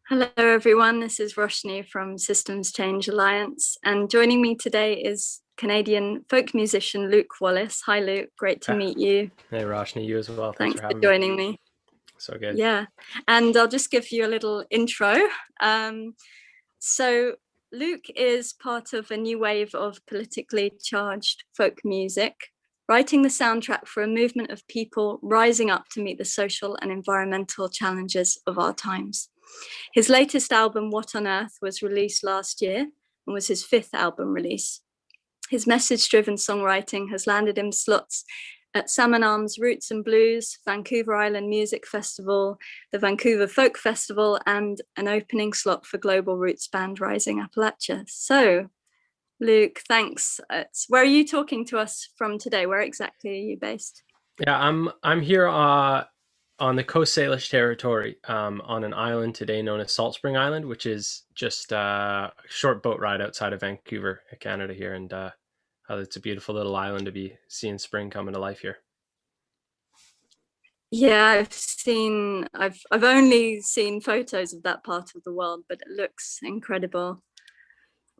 Hello, everyone. This is Roshni from Systems Change Alliance. And joining me today is Canadian folk musician Luke Wallace. Hi, Luke. Great to meet you. Hey, Roshni, you as well. Thanks Thanks for for having me. joining me. So good. Yeah. And I'll just give you a little intro. So, Luke is part of a new wave of politically charged folk music, writing the soundtrack for a movement of people rising up to meet the social and environmental challenges of our times. His latest album, What on Earth, was released last year and was his fifth album release. His message-driven songwriting has landed him slots at Salmon's Roots and Blues, Vancouver Island Music Festival, the Vancouver Folk Festival, and an opening slot for global roots band Rising Appalachia. So, Luke, thanks. Where are you talking to us from today? Where exactly are you based? Yeah, I'm here on the Coast Salish territory, on an island today known as Salt Spring Island, which is just a short boat ride outside of Vancouver, Canada here, and it's a beautiful little island to be seeing spring coming to life here. Yeah, I've only seen photos of that part of the world, but it looks incredible.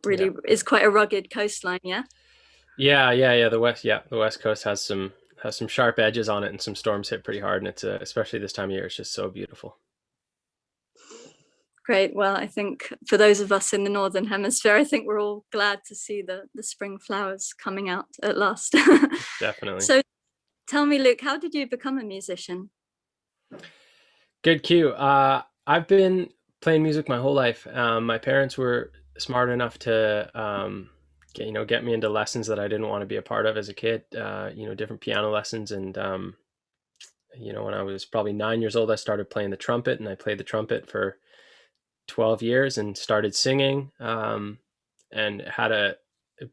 Really, Yeah. it's quite a rugged coastline, yeah. Yeah. The West Coast has some sharp edges on it, and some storms hit pretty hard, and it's especially this time of year, it's just so beautiful. Great. Well, I think for those of us in the Northern Hemisphere, I think we're all glad to see the spring flowers coming out at last. Definitely. So tell me, Luke, how did you become a musician? Good cue. I've been playing music my whole life. My parents were smart enough to get me into lessons that I didn't want to be a part of as a kid. Different piano lessons, and when I was probably 9 years old, I started playing the trumpet, and I played the trumpet for 12 years and started singing, and had a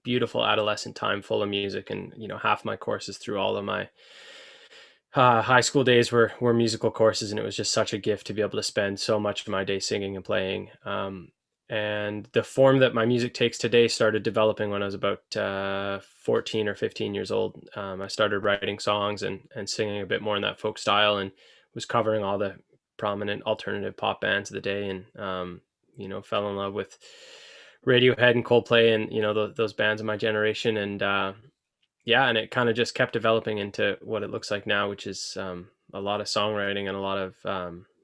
beautiful adolescent time full of music. And half my courses through all of my high school days were musical courses, and it was just such a gift to be able to spend so much of my day singing and playing. And the form that my music takes today started developing when I was about 14 or 15 years old. I started writing songs and singing a bit more in that folk style, and was covering all the prominent alternative pop bands of the day, and fell in love with Radiohead and Coldplay, and those bands of my generation. And and it kind of just kept developing into what it looks like now, which is a lot of songwriting and a lot of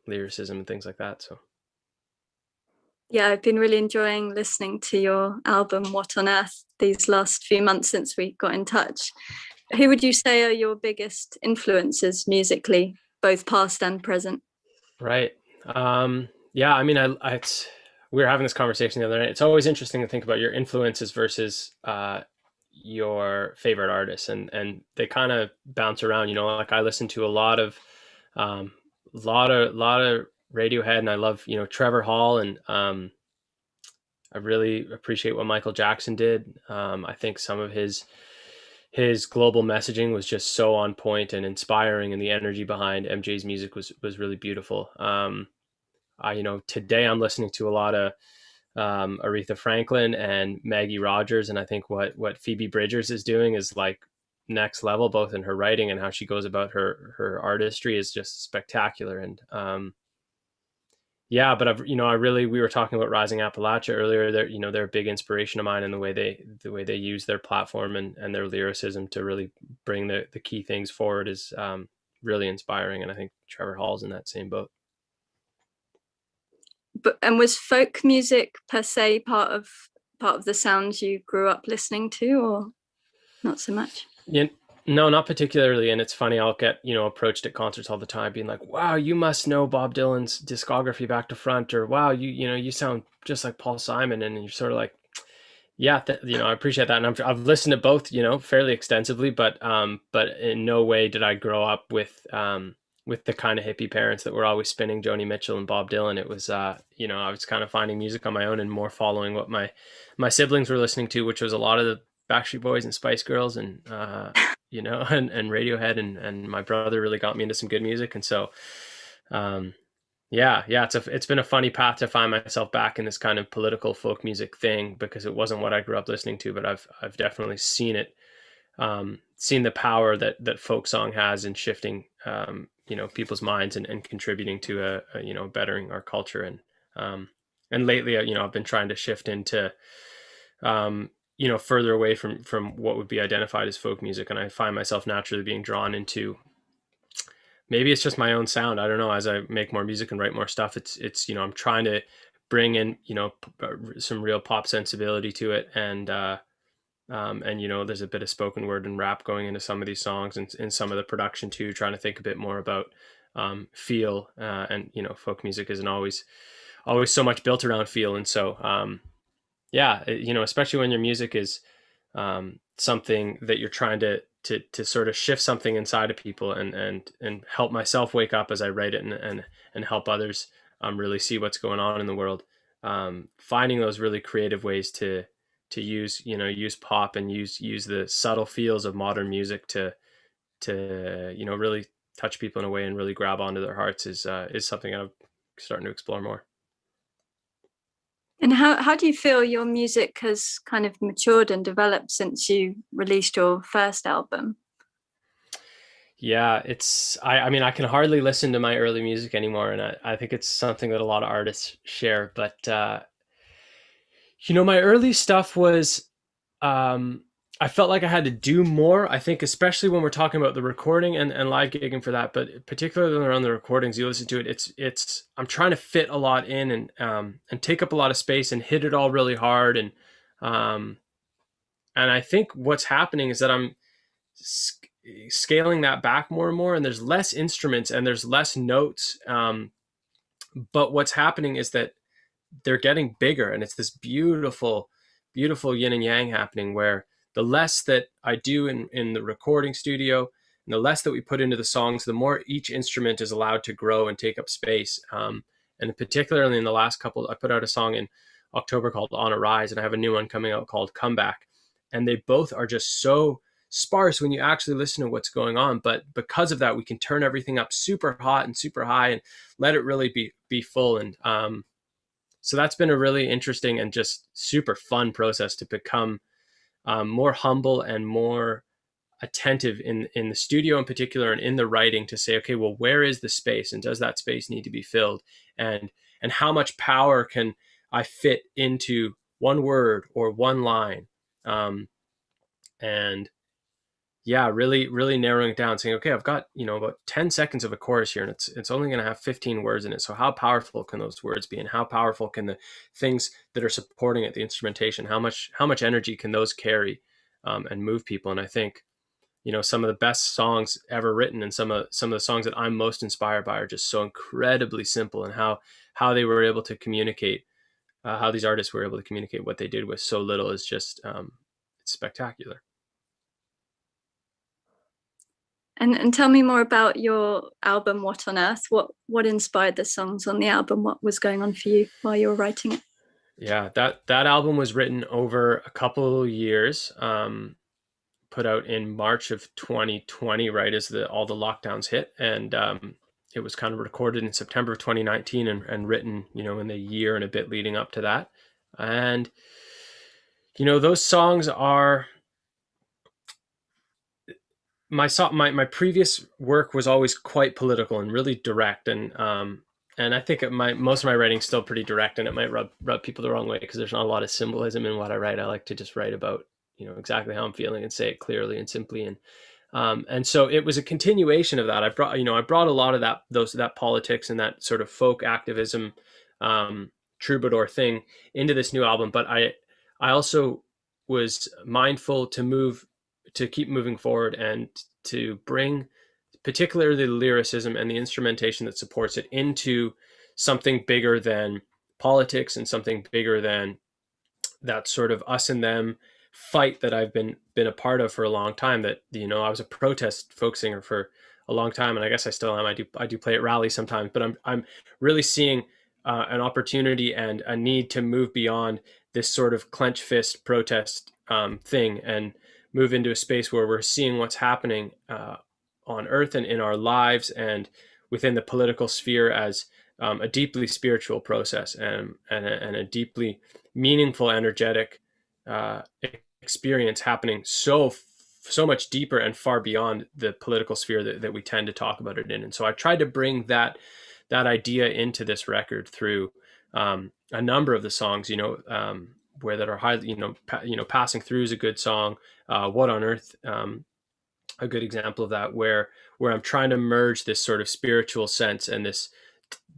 lyricism and things like that. So Yeah, I've been really enjoying listening to your album, What on Earth, these last few months since we got in touch. Who would you say are your biggest influences musically, both past and present? right. Yeah, I mean, we were having this conversation the other night. It's always interesting to think about your influences versus your favorite artists, and they kind of bounce around. Like I listen to a lot of Radiohead, and I love Trevor Hall, and I really appreciate what Michael Jackson did. I think some of his global messaging was just so on point and inspiring, and the energy behind MJ's music was really beautiful. Today I'm listening to a lot of Aretha Franklin and Maggie Rogers, and I think what Phoebe Bridgers is doing is like next level, both in her writing and how she goes about her artistry is just spectacular. And yeah, but we were talking about Rising Appalachia earlier. They're a big inspiration of mine in the way they use their platform and their lyricism to really bring the key things forward is really inspiring. And I think Trevor Hall's in that same boat. And was folk music per se part of the sounds you grew up listening to, or not so much? Yeah, no, not particularly. And it's funny, I'll get, approached at concerts all the time being like, wow, you must know Bob Dylan's discography back to front, or wow, you sound just like Paul Simon. And you're sort of like, yeah, I appreciate that. And I've listened to both, fairly extensively, but in no way did I grow up with the kind of hippie parents that were always spinning Joni Mitchell and Bob Dylan. It was, I was kind of finding music on my own and more following what my siblings were listening to, which was a lot of the Backstreet Boys and Spice Girls, and and Radiohead, and my brother really got me into some good music. And so yeah, it's been a funny path to find myself back in this kind of political folk music thing, because it wasn't what I grew up listening to, but I've definitely seen it, seen the power that folk song has in shifting people's minds, and contributing to a bettering our culture. And And lately, I've been trying to shift into, further away from what would be identified as folk music. And I find myself naturally being drawn into, maybe it's just my own sound. I don't know. As I make more music and write more stuff, it's, I'm trying to bring in, some real pop sensibility to it. And there's a bit of spoken word and rap going into some of these songs, and some of the production too, trying to think a bit more about feel. And folk music isn't always so much built around feel. And so, yeah, especially when your music is something that you're trying to sort of shift something inside of people, and help myself wake up as I write it, and help others really see what's going on in the world. Finding those really creative ways to use pop and use the subtle feels of modern music to really touch people in a way and really grab onto their hearts is something I'm starting to explore more. And how do you feel your music has kind of matured and developed since you released your first album? Yeah, I mean, I can hardly listen to my early music anymore, and I think it's something that a lot of artists share. But my early stuff was, I felt like I had to do more. I think, especially when we're talking about the recording and live gigging for that, but particularly when around the recordings, you listen to it, I'm trying to fit a lot in, and take up a lot of space and hit it all really hard. And I think what's happening is that I'm scaling that back more and more, and there's less instruments and there's less notes. But what's happening is that they're getting bigger, and it's this beautiful, beautiful yin and yang happening, where the less that I do in the recording studio, and the less that we put into the songs, the more each instrument is allowed to grow and take up space. And particularly in the last couple, I put out a song in October called On a Rise, and I have a new one coming out called Comeback. And they both are just so sparse when you actually listen to what's going on. But because of that, we can turn everything up super hot and super high and let it really be full. And so that's been a really interesting and just super fun process to become more humble and more attentive in the studio in particular, and in the writing, to say, okay, well, where is the space, and does that space need to be filled, and how much power can I fit into one word or one line, and yeah, really, really narrowing it down, saying, okay, I've got, about 10 seconds of a chorus here, and it's only going to have 15 words in it. So how powerful can those words be? And how powerful can the things that are supporting it, the instrumentation, how much energy can those carry, and move people? And I think, some of the best songs ever written, and some of the songs that I'm most inspired by, are just so incredibly simple, and how they were able to communicate, how these artists were able to communicate what they did with so little is just, it's spectacular. And tell me more about your album, What on Earth? What inspired the songs on the album? What was going on for you while you were writing it? Yeah, that album was written over a couple years, put out in March of 2020, right as all the lockdowns hit. And it was kind of recorded in September of 2019, and written, in the year and a bit leading up to that. And, those songs are, my previous work was always quite political and really direct, and I think most of my writing's still pretty direct, and it might rub people the wrong way, because there's not a lot of symbolism in what I write. I like to just write about, exactly how I'm feeling, and say it clearly and simply. And so it was a continuation of that. I brought a lot of that politics and that sort of folk activism, troubadour thing into this new album. But I also was mindful to keep moving forward, and to bring particularly the lyricism and the instrumentation that supports it into something bigger than politics, and something bigger than that sort of us and them fight that I've been a part of for a long time. That, I was a protest folk singer for a long time, and I guess I still am. I do play at rallies sometimes, but I'm really seeing an opportunity and a need to move beyond this sort of clenched fist protest thing, and move into a space where we're seeing what's happening on Earth and in our lives, and within the political sphere, as a deeply spiritual process, and a deeply meaningful, energetic experience happening so much deeper and far beyond the political sphere that we tend to talk about it in. And so I tried to bring that idea into this record through a number of the songs, where that are highly, Passing Through is a good song. What on Earth, a good example of that, where I'm trying to merge this sort of spiritual sense and this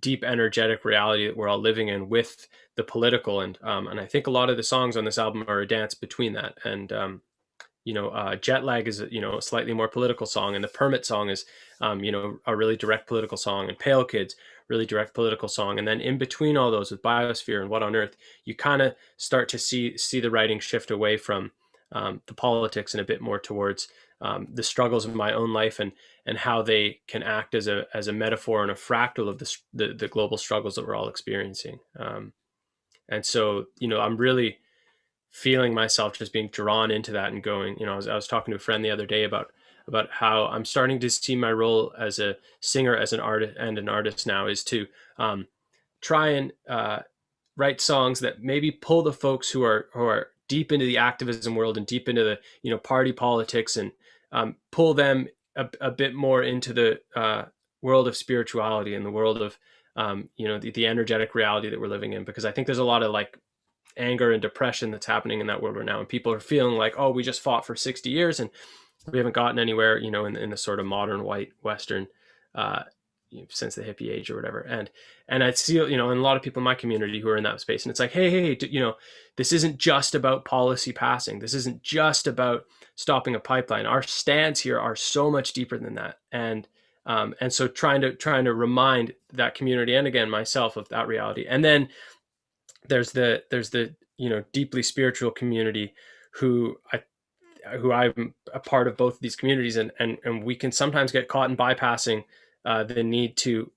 deep energetic reality that we're all living in with the political, and I think a lot of the songs on this album are a dance between that. And Jet Lag is a slightly more political song, and the Permit song is a really direct political song, and Pale Kids, really direct political song. And then in between all those, with Biosphere and What on Earth, you kind of start to see the writing shift away from the politics and a bit more towards the struggles of my own life, and how they can act as a metaphor and a fractal of the global struggles that we're all experiencing. And so, I'm really feeling myself just being drawn into that and going, I was talking to a friend the other day about how I'm starting to see my role as a singer, as an artist and an artist now, is to try and write songs that maybe pull the folks who are deep into the activism world and deep into the party politics, and pull them a bit more into the world of spirituality and the world of the energetic reality that we're living in. Because I think there's a lot of like anger and depression that's happening in that world right now, and people are feeling like, oh, we just fought for 60 years and we haven't gotten anywhere, in the sort of modern white Western since the hippie age or whatever. And I see, and a lot of people in my community who are in that space, and it's like, hey, this isn't just about policy passing. This isn't just about stopping a pipeline. Our stands here are so much deeper than that. And so trying to remind that community, and again, myself, of that reality. And then there's the deeply spiritual community who I'm a part of both of these communities, and we can sometimes get caught in bypassing the need to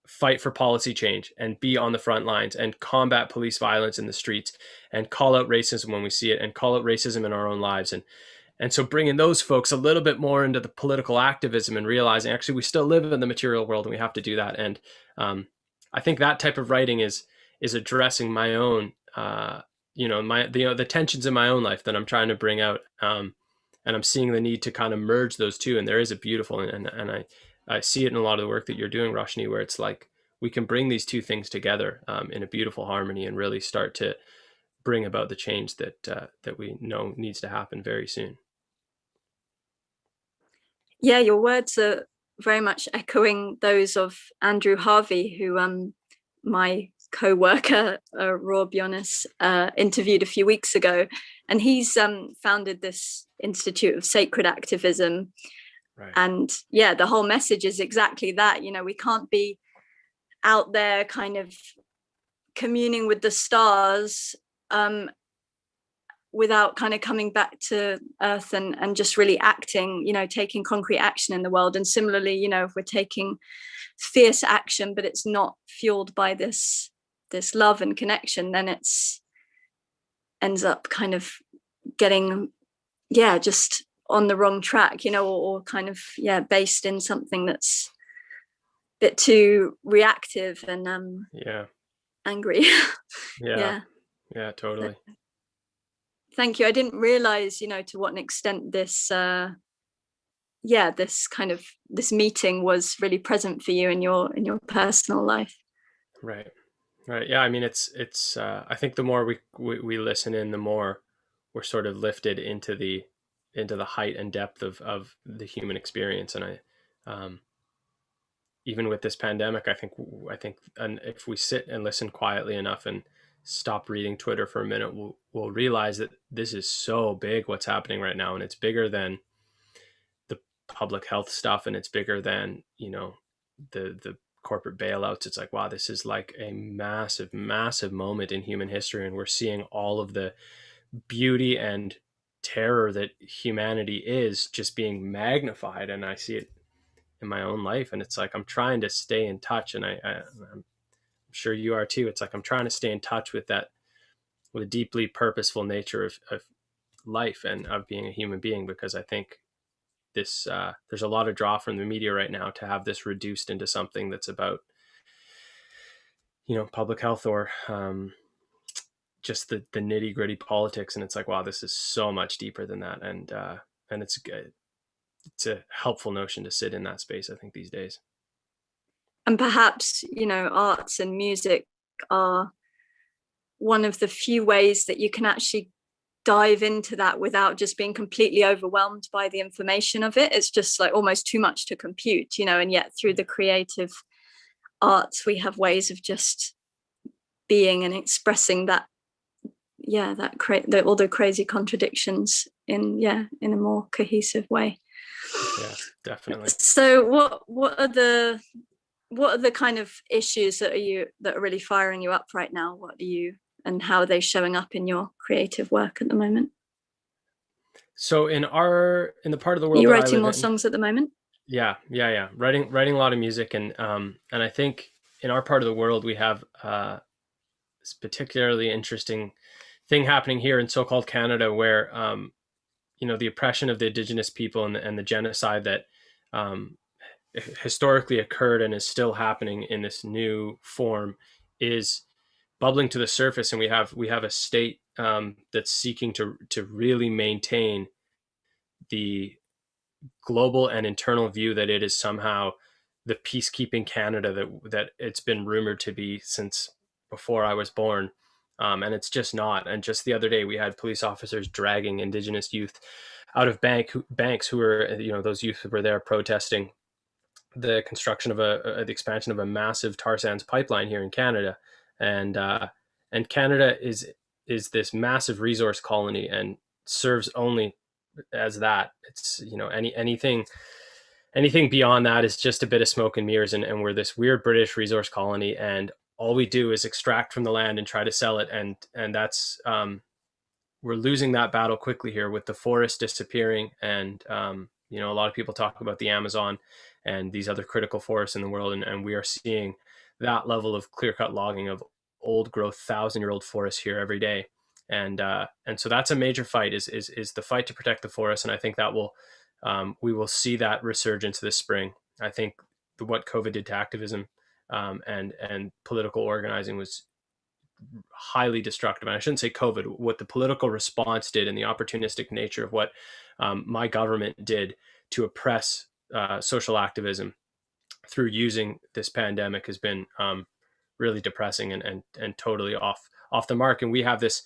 fight for policy change and be on the front lines and combat police violence in the streets and call out racism when we see it, and call out racism in our own lives. And so bringing those folks a little bit more into the political activism and realizing actually we still live in the material world and we have to do that. And I think that type of writing is addressing my own, the tensions in my own life that I'm trying to bring out. And I'm seeing the need to kind of merge those two. And there is a beautiful, and I see it in a lot of the work that you're doing, Roshni, where it's like we can bring these two things together in a beautiful harmony and really start to bring about the change that we know needs to happen very soon. Yeah, your words are very much echoing those of Andrew Harvey, who my co-worker, Rob Yonis, interviewed a few weeks ago. And he's founded this Institute of Sacred Activism. Right. And yeah, the whole message is exactly that. We can't be out there kind of communing with the stars without kind of coming back to earth and just really acting, taking concrete action in the world. And similarly, if we're taking fierce action, but it's not fueled by this love and connection, then it's ends up kind of getting, just on the wrong track, or kind of, based in something that's a bit too reactive and angry. Yeah, totally. Thank you. I didn't realize, to what extent this this meeting was really present for you in your personal life. Right. Yeah. I mean, it's I think the more we listen in, the more we're sort of lifted into the height and depth of the human experience. And even with this pandemic, I think, and if we sit and listen quietly enough and stop reading Twitter for a minute, we'll realize that this is so big what's happening right now, and it's bigger than the public health stuff, and it's bigger than the corporate bailouts. It's like, wow, this is like a massive moment in human history, and we're seeing all of the beauty and terror that humanity is just being magnified. And I see it in my own life, and it's like I'm trying to stay in touch, and I'm sure you are too. It's like I'm trying to stay in touch with that, with a deeply purposeful nature of life and of being a human being, because I think this there's a lot of draw from the media right now to have this reduced into something that's about public health or just the nitty gritty politics. And it's like, wow, this is so much deeper than that. And it's a helpful notion to sit in that space, I think, these days. And perhaps, arts and music are one of the few ways that you can actually dive into that without just being completely overwhelmed by the information of it. It's just like almost too much to compute, you know, and yet through the creative arts, we have ways of just being and expressing that, all the crazy contradictions in a more cohesive way. Yeah, definitely. So what are the kind of issues that are really firing you up right now? And how are they showing up in your creative work at the moment? So in the part of the Are world you that I writing live more in, songs at the moment? yeah. Writing a lot of music, and I think in our part of the world we have this particularly interesting thing happening here in so-called Canada, where the oppression of the Indigenous people and the genocide that historically occurred and is still happening in this new form is bubbling to the surface, and we have a state that's seeking to really maintain the global and internal view that it is somehow the peacekeeping Canada that it's been rumored to be since before I was born. And it's just not. And just the other day, we had police officers dragging Indigenous youth out of banks who were, those youth who were there protesting the construction of the expansion of a massive tar sands pipeline here in Canada. And Canada is this massive resource colony and serves only as that. It's, anything beyond that is just a bit of smoke and mirrors, and we're this weird British resource colony, and all we do is extract from the land and try to sell it, and that's we're losing that battle quickly here with the forest disappearing, and a lot of people talk about the Amazon and these other critical forests in the world, and we are seeing that level of clear-cut logging of old growth 1,000-year-old forests here every day. And so that's a major fight, is the fight to protect the forest, and I think that we will see that resurgence this spring. I think what COVID did to activism and political organizing was highly destructive. And I shouldn't say COVID, what the political response did and the opportunistic nature of what my government did to oppress social activism through using this pandemic has been really depressing and totally off the mark. And we have this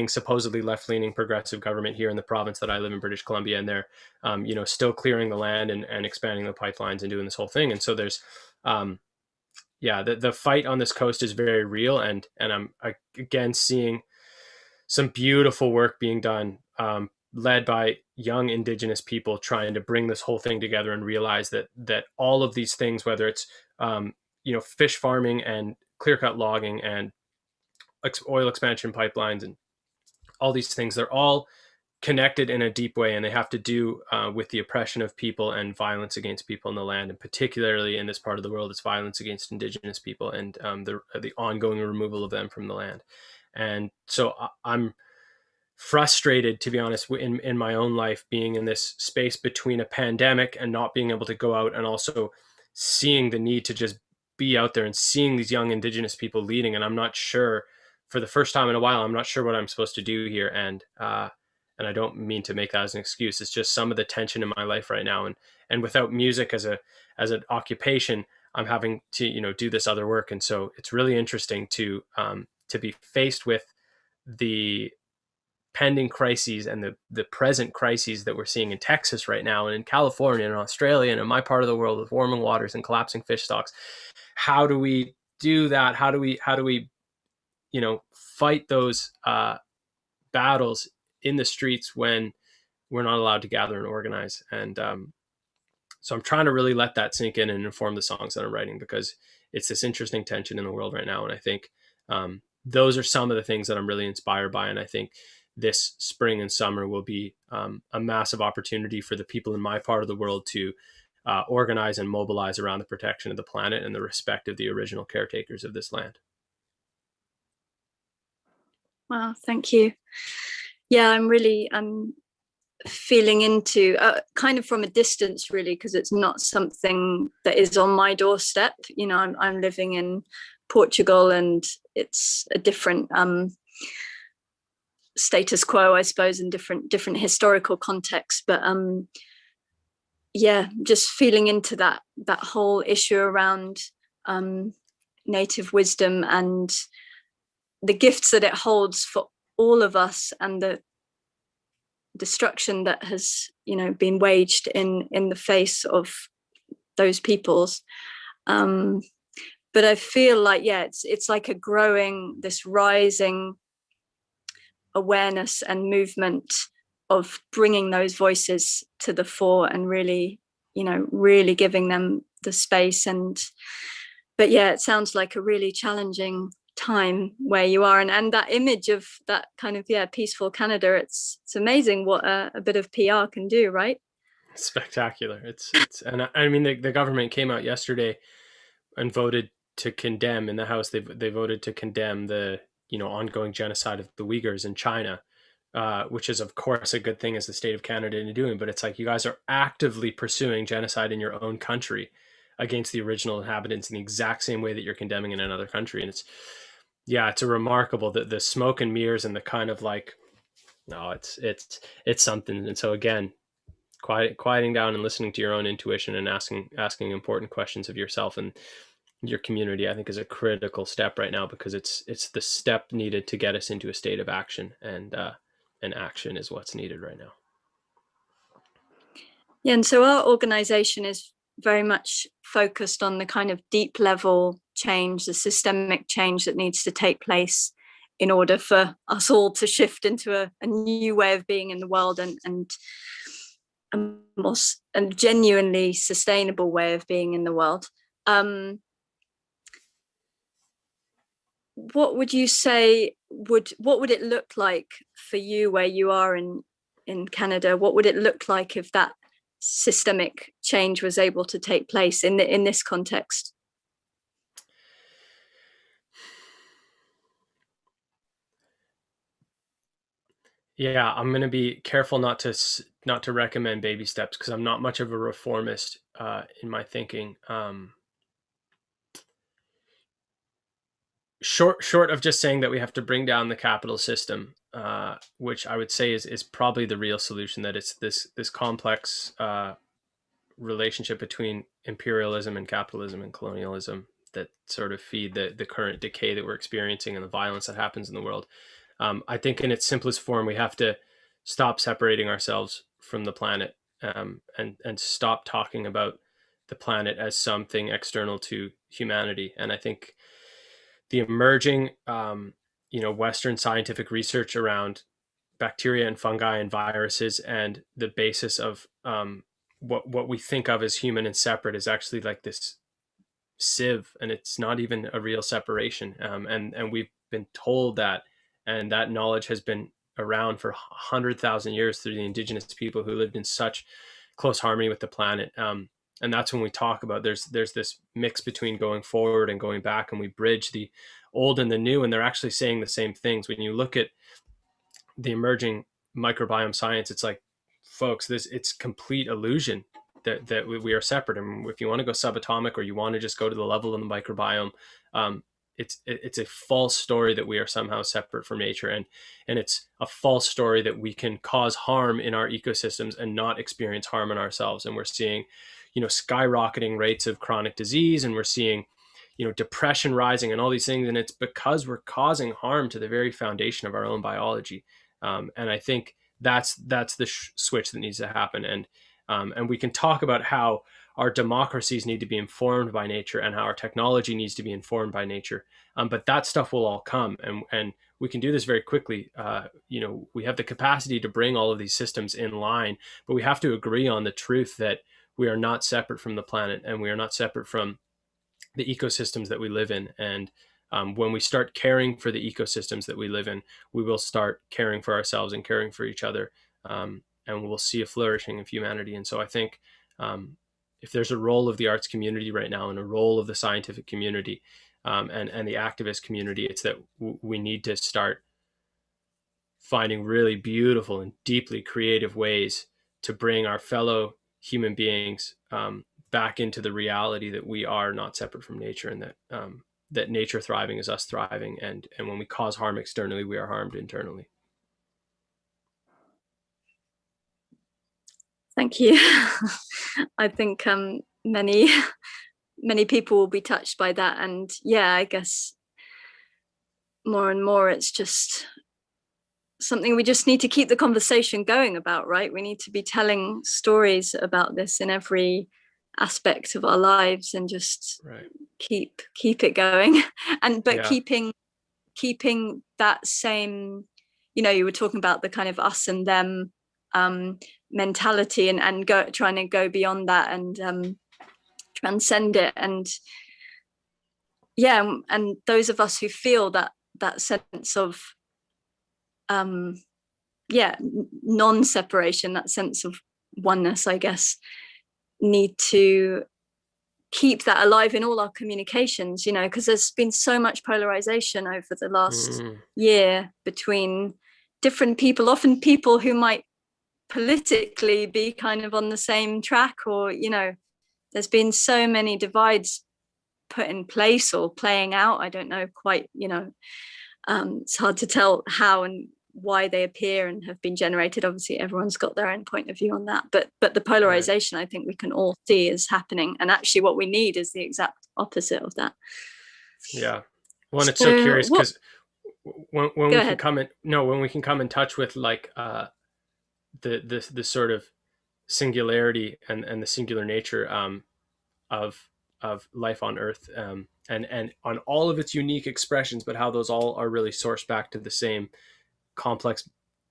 supposedly left-leaning progressive government here in the province that I live in, British Columbia, and they're still clearing the land and expanding the pipelines and doing this whole thing. And so there's the fight on this coast is very real, and I'm again seeing some beautiful work being done, led by young Indigenous people trying to bring this whole thing together and realize that all of these things, whether it's fish farming and clear-cut logging and oil expansion pipelines and all these things, they're all connected in a deep way, and they have to do with the oppression of people and violence against people in the land, and particularly in this part of the world, it's violence against Indigenous people and the ongoing removal of them from the land. And so I'm frustrated, to be honest, in my own life, being in this space between a pandemic and not being able to go out, and also seeing the need to just be out there and seeing these young Indigenous people leading. And I'm not sure, for the first time in a while, I'm not sure what I'm supposed to do here. And I don't mean to make that as an excuse. It's just some of the tension in my life right now. And without music as an occupation, I'm having to, do this other work. And so it's really interesting to be faced with the pending crises and the present crises that we're seeing in Texas right now, and in California and Australia and in my part of the world with warming waters and collapsing fish stocks. How do we do that? How do we fight those battles in the streets when we're not allowed to gather and organize? And so I'm trying to really let that sink in and inform the songs that I'm writing, because it's this interesting tension in the world right now. And I think those are some of the things that I'm really inspired by. And I think this spring and summer will be a massive opportunity for the people in my part of the world to organize and mobilize around the protection of the planet and the respect of the original caretakers of this land. Wow, thank you. Yeah, I'm really feeling into kind of from a distance, really, because it's not something that is on my doorstep. I'm living in Portugal, and it's a different status quo, I suppose, in different historical context. But just feeling into that whole issue around native wisdom and the gifts that it holds for all of us, and the destruction that has, been waged in the face of those peoples. But I feel like, it's like this rising awareness and movement of bringing those voices to the fore and really giving them the space. But it sounds like a really challenging time where you are, and that image of that kind of peaceful Canada, it's amazing what a bit of PR can do, right? Spectacular. It's and I mean the government came out yesterday and voted to condemn in the House. They voted to condemn the ongoing genocide of the Uyghurs in China, which is of course a good thing as the state of Canada in doing. But it's like, you guys are actively pursuing genocide in your own country against the original inhabitants in the exact same way that you're condemning in another country. And it's a remarkable, that the smoke and mirrors and the kind of like, no, it's something. And so again, quieting down and listening to your own intuition and asking important questions of yourself and your community, I think, is a critical step right now, because it's the step needed to get us into a state of action, and action is what's needed right now. Yeah, and so our organization is very much focused on the kind of deep level change, the systemic change that needs to take place in order for us all to shift into a new way of being in the world, and a genuinely sustainable way of being in the world. What would you say what would it look like for you where you are in Canada? What would it look like if that systemic change was able to take place in this context? Yeah, I'm going to be careful not to recommend baby steps, because I'm not much of a reformist in my thinking. Short of just saying that we have to bring down the capital system, which I would say is probably the real solution. That it's this complex relationship between imperialism and capitalism and colonialism that sort of feed the current decay that we're experiencing and the violence that happens in the world. I think in its simplest form, we have to stop separating ourselves from the planet, and stop talking about the planet as something external to humanity. And I think the emerging, Western scientific research around bacteria and fungi and viruses, and the basis of what we think of as human and separate, is actually like this sieve, and it's not even a real separation. And we've been told that, and that knowledge has been around for 100,000 years through the indigenous people who lived in such close harmony with the planet. And that's when we talk about there's this mix between going forward and going back, and we bridge the old and the new, and they're actually saying the same things. When you look at the emerging microbiome science, it's like, folks, it's complete illusion that we are separate. And if you want to go subatomic, or you want to just go to the level of the microbiome, it's a false story that we are somehow separate from nature, and it's a false story that we can cause harm in our ecosystems and not experience harm in ourselves. And we're seeing, skyrocketing rates of chronic disease, and we're seeing, depression rising, and all these things, and it's because we're causing harm to the very foundation of our own biology. And I think that's the switch that needs to happen. And we can talk about how our democracies need to be informed by nature, and how our technology needs to be informed by nature. But that stuff will all come, and we can do this very quickly. We have the capacity to bring all of these systems in line, but we have to agree on the truth that we are not separate from the planet, and we are not separate from the ecosystems that we live in. And when we start caring for the ecosystems that we live in, we will start caring for ourselves and caring for each other, and we'll see a flourishing of humanity. And so I think if there's a role of the arts community right now, and a role of the scientific community, and the activist community, it's that we need to start finding really beautiful and deeply creative ways to bring our fellow human beings back into the reality that we are not separate from nature, and that nature thriving is us thriving, and when we cause harm externally, we are harmed internally. Thank you. I think many many people will be touched by that. And yeah, I guess more and more it's just something we just need to keep the conversation going about, right? We need to be telling stories about this in every aspect of our lives, and just keep it going. And but keeping that same, you know, you were talking about the kind of us and them mentality, and trying to go beyond that and transcend it. And yeah, and those of us who feel that sense of non-separation, that sense of oneness, I guess, need to keep that alive in all our communications, you know, because there's been so much polarization over the last year between different people, often people who might politically be kind of on the same track, or, you know, there's been so many divides put in place or playing out. I don't know quite, you know, it's hard to tell how and why they appear and have been generated. Obviously everyone's got their own point of view on that, but the polarization, I think we can all see is happening, and actually what we need is the exact opposite of that. Yeah. Well, it's so curious, because when we can come in, when we can come in touch with like the sort of singularity and the singular nature of life on Earth, and on all of its unique expressions, but how those all are really sourced back to the same complex,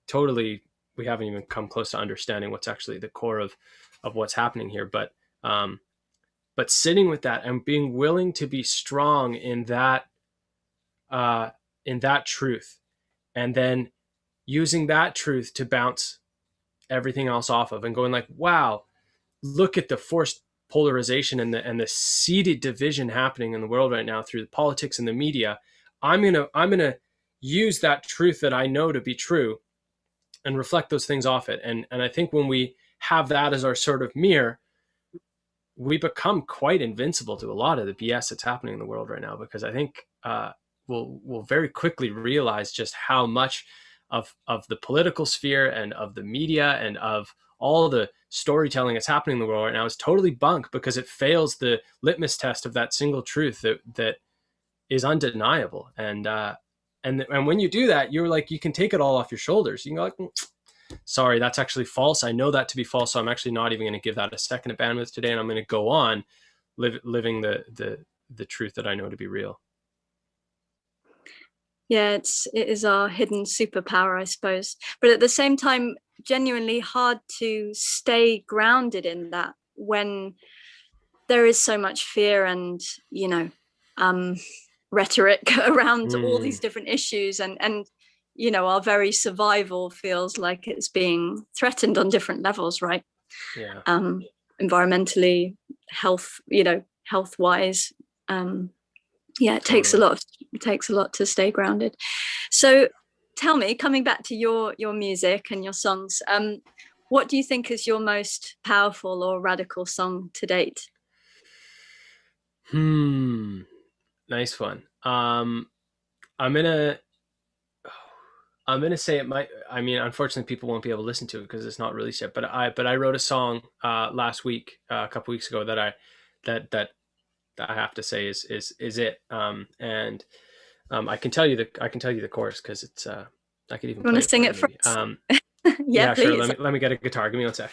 totally, we haven't even come close to understanding what's actually the core of what's happening here. But sitting with that and being willing to be strong in that truth, and then using that truth to bounce everything else off of, and going like, wow, look at the forced polarization and the seeded division happening in the world right now through the politics and the media. I'm gonna use that truth that I know to be true and reflect those things off it. And I think when we have that as our sort of mirror, we become quite invincible to a lot of the BS that's happening in the world right now, because I think we'll very quickly realize just how much of the political sphere and of the media and of all the storytelling that's happening in the world right now is totally bunk, because it fails the litmus test of that single truth that is undeniable. And when you do that, you're like, you can take it all off your shoulders. You can go like, sorry, that's actually false. I know that to be false, so I'm actually not even going to give that a second of bandwidth today, and I'm going to go on living the truth that I know to be real. Yeah, it is our hidden superpower, I suppose. But at the same time, genuinely hard to stay grounded in that when there is so much fear and, you know, rhetoric around all these different issues, and you know, our very survival feels like it's being threatened on different levels, right? Yeah. Environmentally, health wise. Yeah, it takes a lot to stay grounded. So tell me, coming back to your music and your songs, what do you think is your most powerful or radical song to date? Nice one. I'm gonna say it might, I mean, unfortunately people won't be able to listen to it because it's not released yet, but I wrote a song last week, a couple weeks ago, that I have to say is it. And I can tell you the chorus, because it's I could even want to sing it for us? Yeah, please. Sure. Let me get a guitar. Give me 1 sec.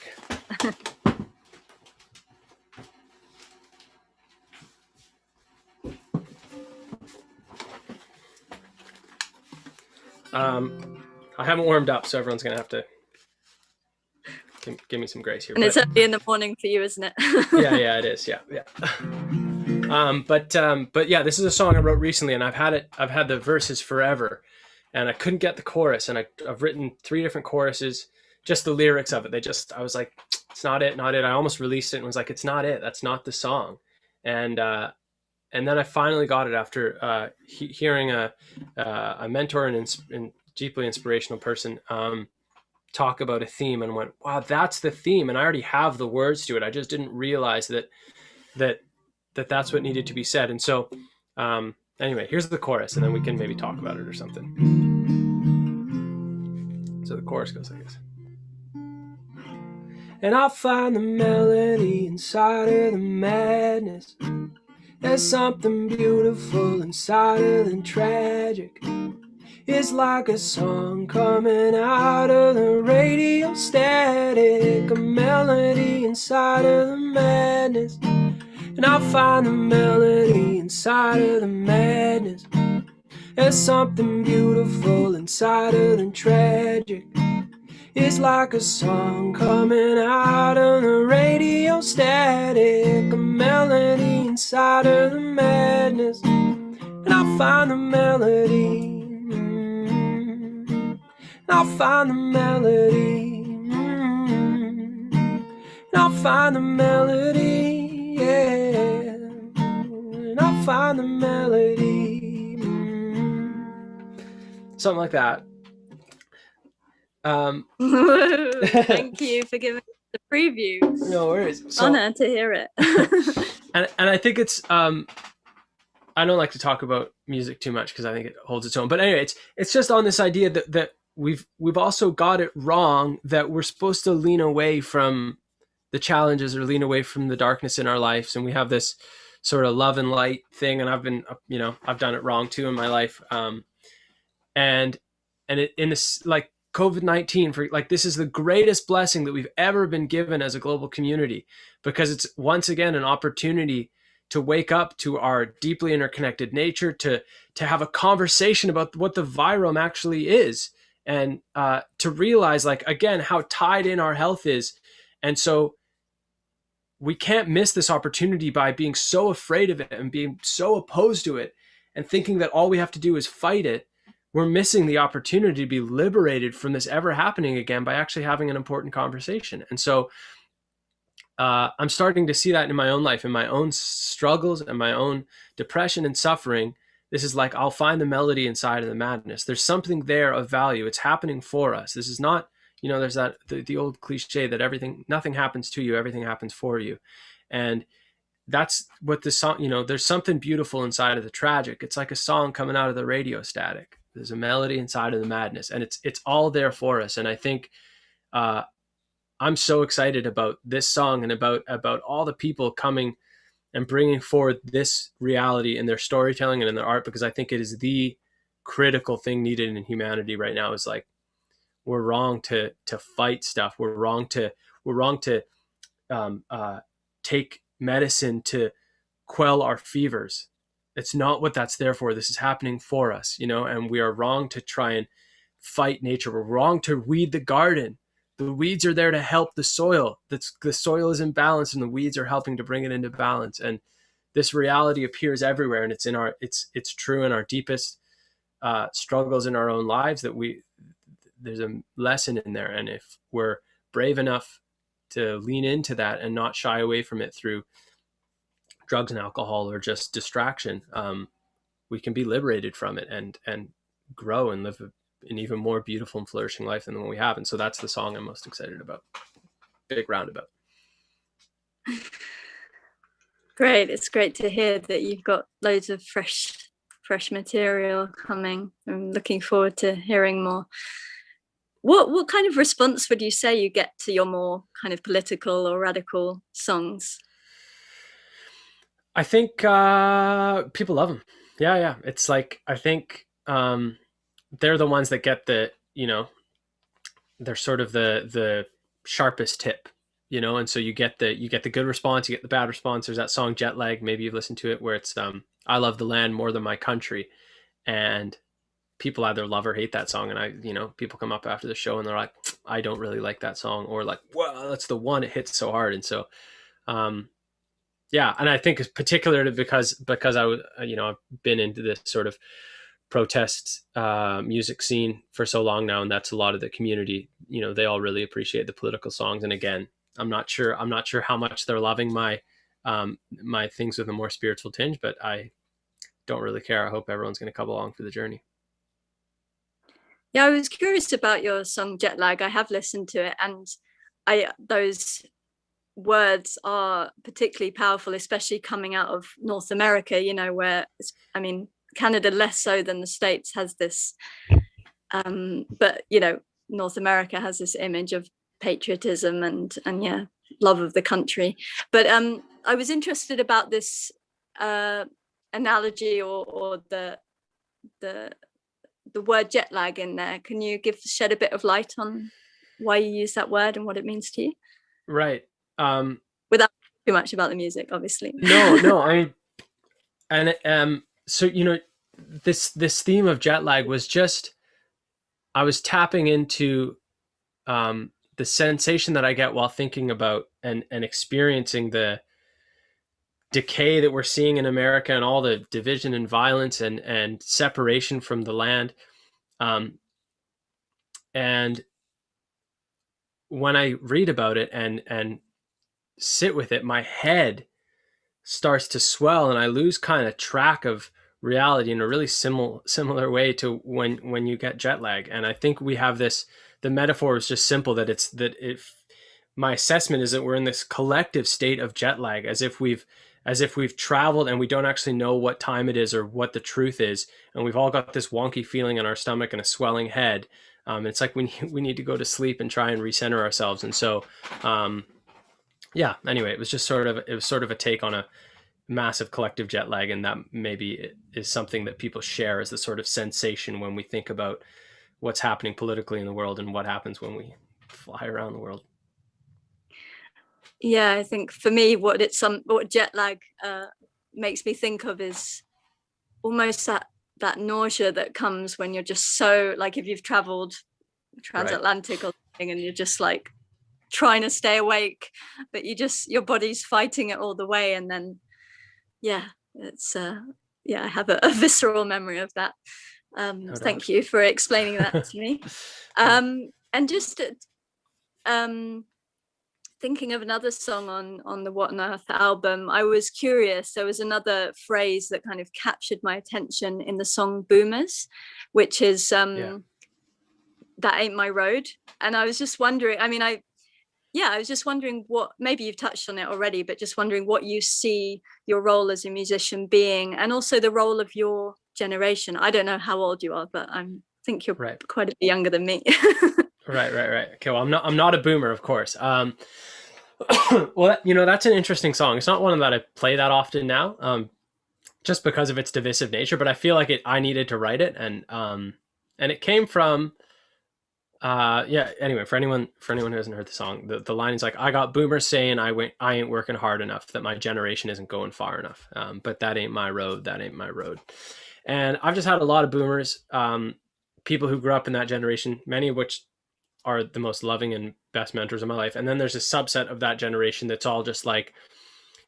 I haven't warmed up, so everyone's gonna have to give me some grace here. And it's early in the morning for you, isn't it? yeah, it is. Yeah. But yeah, this is a song I wrote recently, and I've had the verses forever, and I couldn't get the chorus, and I've written 3 different choruses, just the lyrics of it. I was like, it's not it. I almost released it and was like, it's not it. That's not the song. And then I finally got it after hearing a mentor and deeply inspirational person talk about a theme, and went, wow, that's the theme. And I already have the words to it. I just didn't realize that's what needed to be said. And so anyway, here's the chorus, and then we can maybe talk about it or something. So the chorus goes like this. And I'll find the melody inside of the madness. There's something beautiful inside of the tragic. It's like a song coming out of the radio static, a melody inside of the madness. And I'll find the melody inside of the madness. There's something beautiful inside of the tragic. It's like a song coming out of the radio static, a melody inside of the madness. And I'll find the melody. I'll find the melody. And I'll find the melody. Yeah. And I'll find the melody. Something like that. Thank you for giving the preview. No worries. Honor to hear it. and I think it's I don't like to talk about music too much because I think it holds its own. But anyway, it's just on this idea that we've also got it wrong, that we're supposed to lean away from the challenges or lean away from the darkness in our lives, and we have this sort of love and light thing. And I've been, I've done it wrong too in my life. And it in this, like, COVID-19, for like, this is the greatest blessing that we've ever been given as a global community, because it's once again an opportunity to wake up to our deeply interconnected nature, to have a conversation about what the virome actually is, and to realize, like, again, how tied in our health is. And so we can't miss this opportunity by being so afraid of it and being so opposed to it and thinking that all we have to do is fight it. We're missing the opportunity to be liberated from this ever happening again by actually having an important conversation. And so I'm starting to see that in my own life, in my own struggles and my own depression and suffering. This is like, I'll find the melody inside of the madness. There's something there of value. It's happening for us. This is not, there's that the old cliche that nothing happens to you, everything happens for you. And that's what this song, there's something beautiful inside of the tragic. It's like a song coming out of the radio static. There's a melody inside of the madness, and it's all there for us. And I think I'm so excited about this song and about all the people coming and bringing forward this reality in their storytelling and in their art, because I think it is the critical thing needed in humanity right now. Is like, we're wrong to fight stuff. We're wrong to take medicine to quell our fevers. It's not what that's there for. This is happening for us, and we are wrong to try and fight nature. We're wrong to weed the garden. The weeds are there to help the soil. The soil is in balance, and the weeds are helping to bring it into balance. And this reality appears everywhere, and it's true in our deepest struggles in our own lives, that there's a lesson in there. And if we're brave enough to lean into that and not shy away from it through drugs and alcohol or just distraction, we can be liberated from it and grow and live an even more beautiful and flourishing life than the one we have. And so that's the song I'm most excited about. Big roundabout. Great. It's great to hear that you've got loads of fresh material coming. I'm looking forward to hearing more. What kind of response would you say you get to your more kind of political or radical songs? I think people love them. Yeah. It's like, I think they're the ones that get the, they're sort of the sharpest tip, and so you get the good response, you get the bad response. There's that song Jet Lag, maybe you've listened to it, where it's I love the land more than my country, and people either love or hate that song. And people come up after the show and they're like, I don't really like that song, or like, wow, that's the one, it hits so hard. And so yeah, and I think it's particularly because I was, I've been into this sort of protest music scene for so long now, and that's a lot of the community. They all really appreciate the political songs. And again, I'm not sure how much they're loving my my things with a more spiritual tinge, but I don't really care. I hope everyone's going to come along for the journey. Yeah, I was curious about your song Jet Lag. I have listened to it, and those words are particularly powerful, especially coming out of North America, where, Canada less so than the States has this, but North America has this image of patriotism and love of the country. But I was interested about this analogy or the word jet lag in there. Can you shed a bit of light on why you use that word and what it means to you? Right. Without too much about the music, obviously. No, I mean, and so this theme of jet lag was just, I was tapping into the sensation that I get while thinking about and experiencing the decay that we're seeing in America and all the division and violence and separation from the land. And when I read about it and sit with it, my head starts to swell and I lose kind of track of reality in a really similar way to when you get jet lag. And I think we have this, the metaphor is just simple, my assessment is that we're in this collective state of jet lag, as if we've traveled and we don't actually know what time it is or what the truth is. And we've all got this wonky feeling in our stomach and a swelling head. It's like we need to go to sleep and try and recenter ourselves. And so, yeah, anyway, it was sort of a take on a massive collective jet lag. And that maybe is something that people share as the sort of sensation when we think about what's happening politically in the world and what happens when we fly around the world. Yeah, I think for me, what jet lag makes me think of is almost that nausea that comes when you're just so, like, if you've traveled transatlantic or something and you're just like trying to stay awake, but your body's fighting it all the way. And then, yeah, it's I have a visceral memory of that. Thank you for explaining that to me. And just thinking of another song on the What on Earth album, I was curious. There was another phrase that kind of captured my attention in the song Boomers, which is That Ain't My Road. And I was just wondering, I was just wondering what, maybe you've touched on it already, but just wondering what you see your role as a musician being, and also the role of your generation. I don't know how old you are, but I think you're quite a bit younger than me. Right. Okay, well, I'm not a boomer, of course. Well, that's an interesting song. It's not one that I play that often now, just because of its divisive nature. But I feel like I needed to write it, and it came from, Anyway, for anyone who hasn't heard the song, the line is like, I got boomers saying I ain't working hard enough, that my generation isn't going far enough. But that ain't my road. That ain't my road. And I've just had a lot of boomers, people who grew up in that generation, many of which are the most loving and best mentors of my life. And then there's a subset of that generation that's all just like,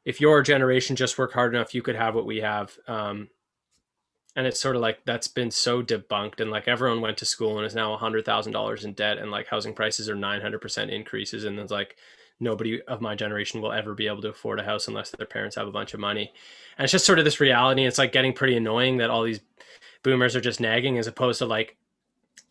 if your generation just worked hard enough, you could have what we have. And it's sort of like, that's been so debunked. And like, everyone went to school and is now $100,000 in debt, and like housing prices are 900% increases. And it's like, nobody of my generation will ever be able to afford a house unless their parents have a bunch of money. And it's just sort of this reality. It's like getting pretty annoying that all these boomers are just nagging, as opposed to like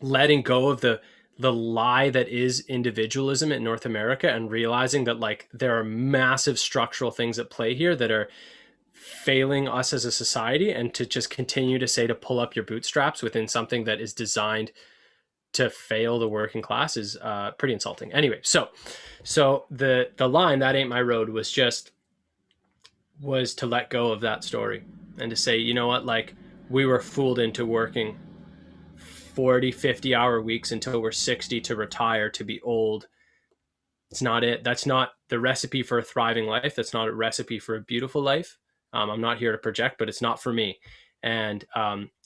letting go of the lie that is individualism in North America, and realizing that like there are massive structural things at play here that are failing us as a society, and to just continue to say to pull up your bootstraps within something that is designed to fail the working class is pretty insulting. Anyway, so the line, that ain't my road, was to let go of that story and to say, you know what, like, we were fooled into working 40, 50-hour weeks until we're 60 to retire, to be old. It's not it. That's not the recipe for a thriving life. That's not a recipe for a beautiful life. I'm not here to project, but it's not for me. And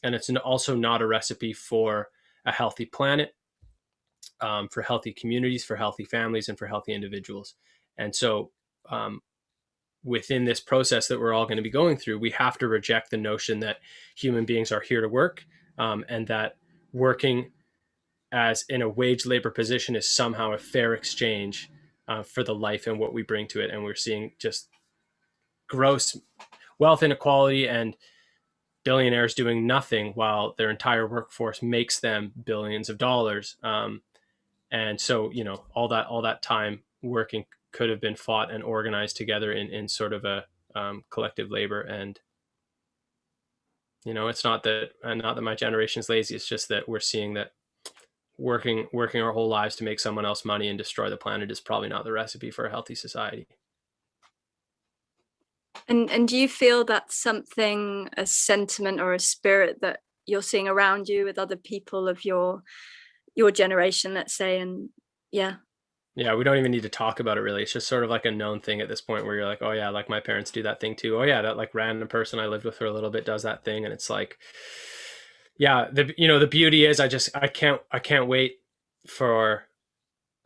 it's also not a recipe for a healthy planet, for healthy communities, for healthy families, and for healthy individuals. And so within this process that we're all going to be going through, we have to reject the notion that human beings are here to work, and that working as in a wage labor position is somehow a fair exchange for the life and what we bring to it. And we're seeing just gross wealth inequality and billionaires doing nothing while their entire workforce makes them billions of dollars. And so, all that time working could have been fought and organized together in sort of a collective labor. And it's not that my generation is lazy. It's just that we're seeing that working our whole lives to make someone else money and destroy the planet is probably not the recipe for a healthy society. And do you feel that's something, a sentiment or a spirit that you're seeing around you with other people of your generation, let's say? And yeah. Yeah, we don't even need to talk about it really. It's just sort of like a known thing at this point where you're like, oh yeah, like my parents do that thing too. Oh yeah, that like random person I lived with for a little bit does that thing. And it's like, yeah, the beauty is I can't wait for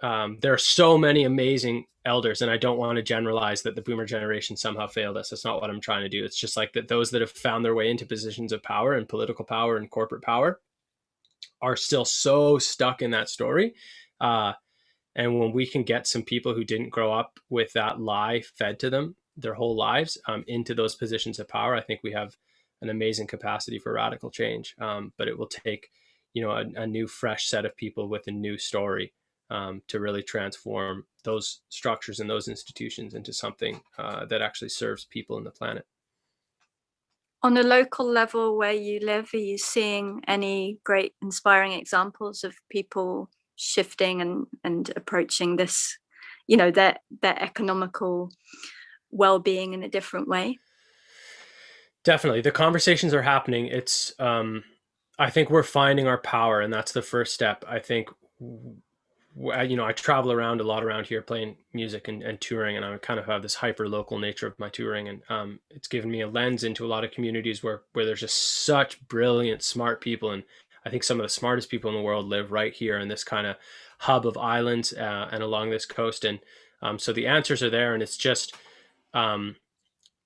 there are so many amazing elders, and I don't want to generalize that the boomer generation somehow failed us. That's not what I'm trying to do. It's just like that those that have found their way into positions of power and political power and corporate power are still so stuck in that story. And when we can get some people who didn't grow up with that lie fed to them their whole lives into those positions of power, I think we have an amazing capacity for radical change. But it will take, a new, fresh set of people with a new story to really transform those structures and those institutions into something that actually serves people and the planet. On a local level where you live, are you seeing any great inspiring examples of people shifting and approaching this, their economical well-being in a different way? Definitely. The conversations are happening. It's, I think we're finding our power, and that's the first step. I think, I travel around a lot around here playing music and touring, and I kind of have this hyper local nature of my touring. And it's given me a lens into a lot of communities where there's just such brilliant, smart people. And I think some of the smartest people in the world live right here in this kind of hub of islands and along this coast. And so the answers are there, and it's just,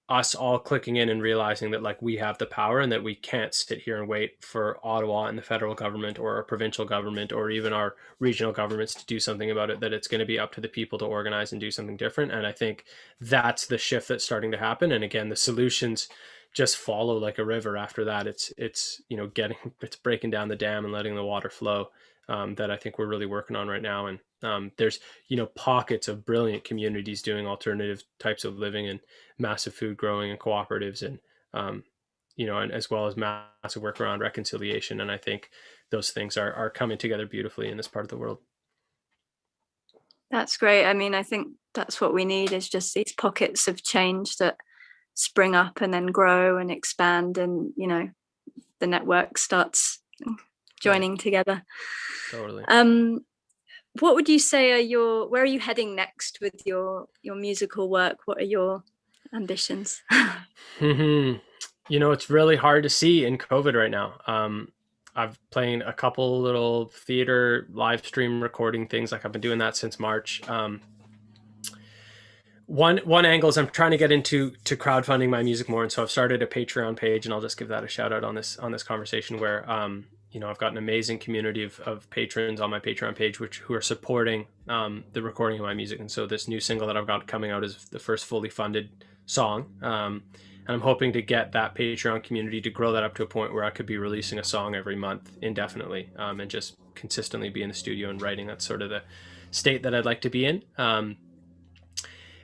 us all clicking in and realizing that like we have the power and that we can't sit here and wait for Ottawa and the federal government or our provincial government or even our regional governments to do something about it, that it's going to be up to the people to organize and do something different. And I think that's the shift that's starting to happen. And again, the solutions just follow like a river after that. It's it's breaking down the dam and letting the water flow, that I think we're really working on right now. And there's pockets of brilliant communities doing alternative types of living and massive food growing and cooperatives, and and as well as massive work around reconciliation. And I think those things are coming together beautifully in this part of the world. That's great. I mean, I think that's what we need, is just these pockets of change that spring up and then grow and expand, and the network starts joining together. Totally. What would you say where are you heading next with your musical work? What are your ambitions? It's really hard to see in COVID right now. I've playing a couple little theater live stream recording things. Like I've been doing that since March. One angle is I'm trying to get into crowdfunding my music more, and so I've started a Patreon page, and I'll just give that a shout out on this conversation, where I've got an amazing community of patrons on my Patreon page who are supporting the recording of my music. And so this new single that I've got coming out is the first fully funded song, and I'm hoping to get that Patreon community to grow that up to a point where I could be releasing a song every month indefinitely, and just consistently be in the studio and writing. That's sort of the state that I'd like to be in.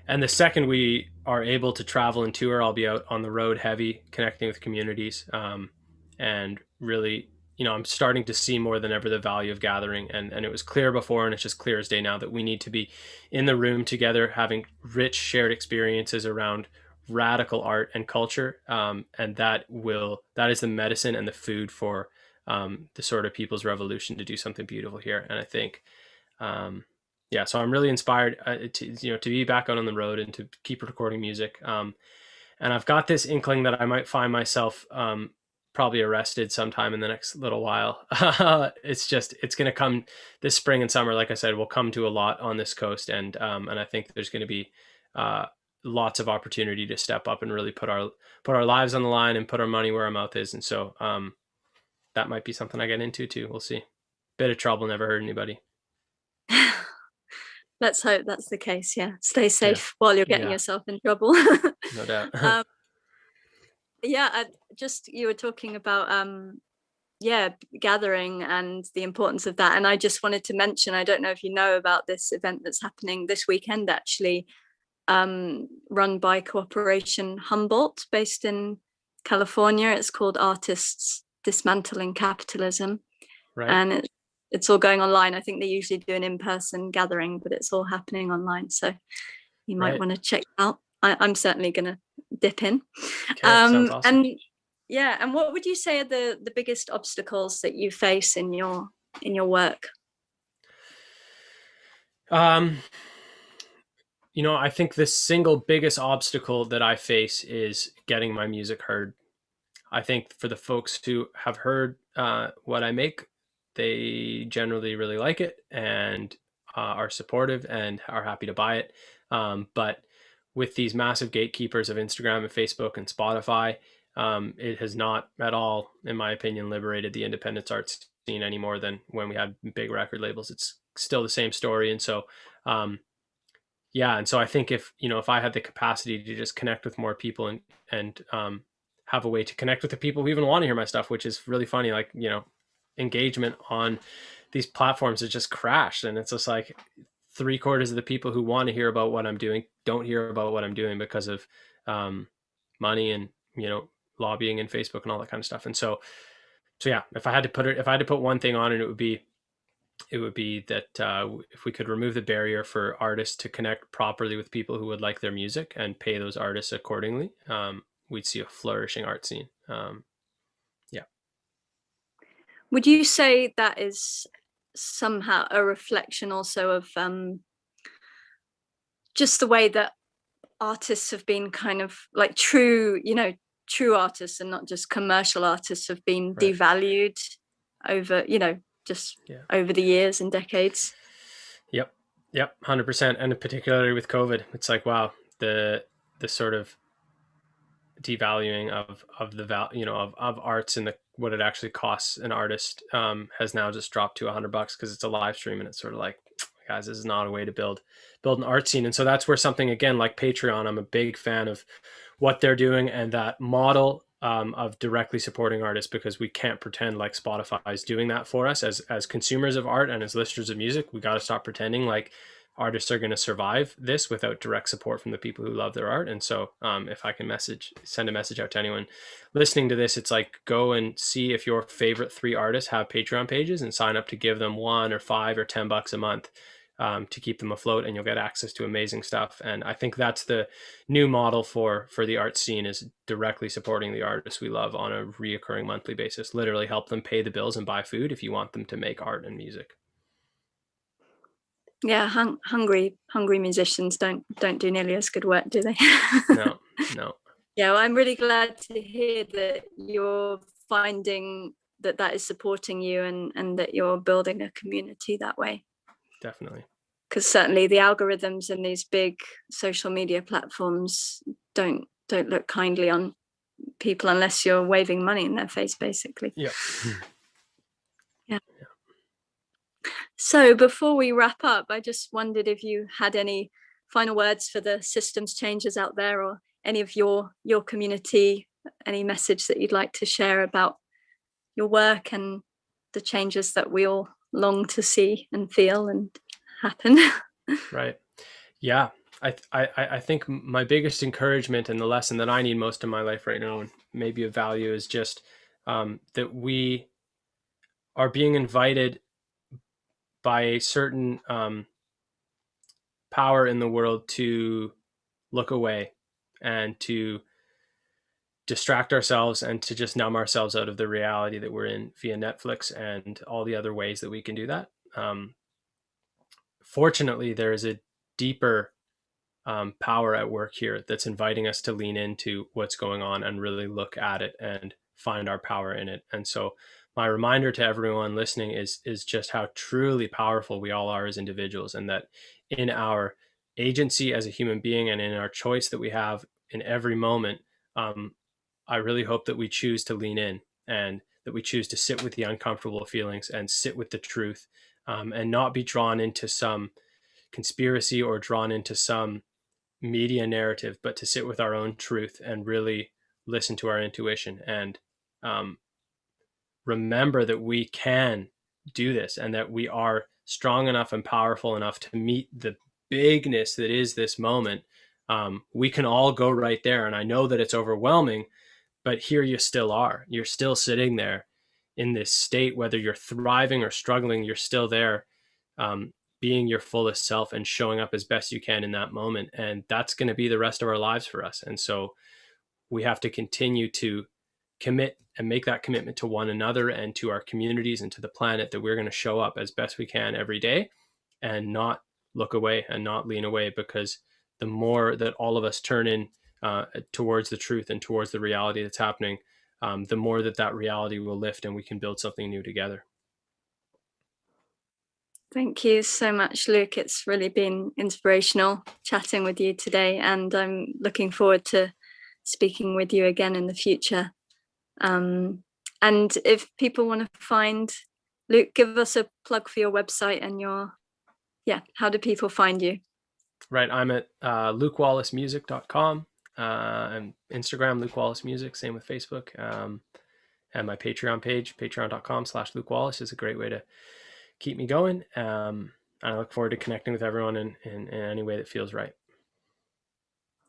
And the second we are able to travel and tour, I'll be out on the road heavy, connecting with communities, and really, I'm starting to see more than ever the value of gathering. And it was clear before, and it's just clear as day now, that we need to be in the room together, having rich shared experiences around radical art and culture. And that is the medicine and the food for the sort of people's revolution to do something beautiful here. And I think, so I'm really inspired to be back out on the road and to keep recording music. And I've got this inkling that I might find myself probably arrested sometime in the next little while. It's going to come this spring and summer. Like I said, we'll come to a lot on this coast. And I think there's going to be lots of opportunity to step up and really put our lives on the line and put our money where our mouth is. And so that might be something I get into too. We'll see. Bit of trouble never hurt anybody. Let's hope that's the case. Yeah. Stay safe while you're getting yourself in trouble. No doubt. You were talking about gathering and the importance of that, and I just wanted to mention, I don't know if you know about this event that's happening this weekend, actually, run by Cooperation Humboldt, based in California. It's called Artists Dismantling Capitalism. Right. And it's all going online. I think they usually do an in-person gathering, but it's all happening online, so you might want to check out. I'm certainly going to dip in. Okay, sounds awesome. And yeah, and what would you say are the biggest obstacles that you face in your work? I think the single biggest obstacle that I face is getting my music heard. I think for the folks who have heard what I make, they generally really like it and are supportive and are happy to buy it. But with these massive gatekeepers of Instagram and Facebook and Spotify, it has not at all, in my opinion, liberated the independent arts scene any more than when we had big record labels. It's still the same story. And so, yeah. And so I think if I had the capacity to just connect with more people and have a way to connect with the people who even want to hear my stuff, which is really funny, like, engagement on these platforms has just crashed. And it's just like 3/4 of the people who want to hear about what I'm doing don't hear about what I'm doing because of money and, lobbying and Facebook and all that kind of stuff. And so yeah, if I had to put one thing on it, it would be that if we could remove the barrier for artists to connect properly with people who would like their music and pay those artists accordingly, we'd see a flourishing art scene. Yeah. Would you say that is somehow a reflection also of just the way that artists have been kind of like true artists and not just commercial artists have been Right. devalued over, over the years and decades? Yep. 100%. And particularly with COVID, it's like, wow, the sort of devaluing of the value, of arts and what it actually costs an artist has now just dropped to $100 because it's a live stream. And it's sort of like, guys, this is not a way to build an art scene. And so that's where something, again, like Patreon, I'm a big fan of what they're doing and that model of directly supporting artists, because we can't pretend like Spotify is doing that for us as consumers of art and as listeners of music. We got to stop pretending like artists are going to survive this without direct support from the people who love their art. And so if I can send a message out to anyone listening to this, it's like, go and see if your favorite 3 artists have Patreon pages and sign up to give them $1 or $5 or $10 a month to keep them afloat, and you'll get access to amazing stuff. And I think that's the new model for the art scene, is directly supporting the artists we love on a reoccurring monthly basis. Literally help them pay the bills and buy food if you want them to make art and music. Yeah, hungry musicians don't do nearly as good work, do they? No. Yeah, well, I'm really glad to hear that you're finding that is supporting you and that you're building a community that way. Definitely. Because certainly the algorithms and these big social media platforms don't look kindly on people unless you're waving money in their face, basically. Yeah. Yeah. So before we wrap up, I just wondered if you had any final words for the systems changes out there, or any of your community, any message that you'd like to share about your work and the changes that we all long to see and feel and happen. Right. Yeah. I think my biggest encouragement and the lesson that I need most in my life right now, and maybe of value, is just that we are being invited by a certain power in the world to look away and to distract ourselves and to just numb ourselves out of the reality that we're in via Netflix and all the other ways that we can do that. Fortunately, there is a deeper power at work here that's inviting us to lean into what's going on and really look at it and find our power in it. And so my reminder to everyone listening is just how truly powerful we all are as individuals, and that in our agency as a human being and in our choice that we have in every moment, I really hope that we choose to lean in and that we choose to sit with the uncomfortable feelings and sit with the truth, and not be drawn into some conspiracy or drawn into some media narrative, but to sit with our own truth and really listen to our intuition and remember that we can do this and that we are strong enough and powerful enough to meet the bigness that is this moment. We can all go right there. And I know that it's overwhelming, but here you still are. You're still sitting there in this state, whether you're thriving or struggling, you're still there. being your fullest self and showing up as best you can in that moment. And that's going to be the rest of our lives for us. And so we have to continue to commit and make that commitment to one another and to our communities and to the planet, that we're going to show up as best we can every day and not look away and not lean away, because the more that all of us turn in towards the truth and towards the reality that's happening, the more that reality will lift and we can build something new together. Thank you so much, Luke. It's really been inspirational chatting with you today, and I'm looking forward to speaking with you again in the future. And if people want to find Luke, give us a plug for your website and how do people find you? Right, I'm at lukewallacemusic.com, and Instagram, Luke Wallace Music, same with Facebook. And my Patreon page, patreon.com/Luke Wallace, is a great way to keep me going. And I look forward to connecting with everyone in any way that feels right.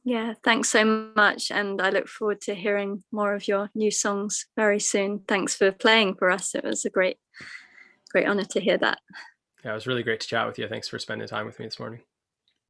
Yeah, thanks so much. And I look forward to hearing more of your new songs very soon. Thanks for playing for us. It was a great honor to hear that. Yeah, it was really great to chat with you. Thanks for spending time with me this morning.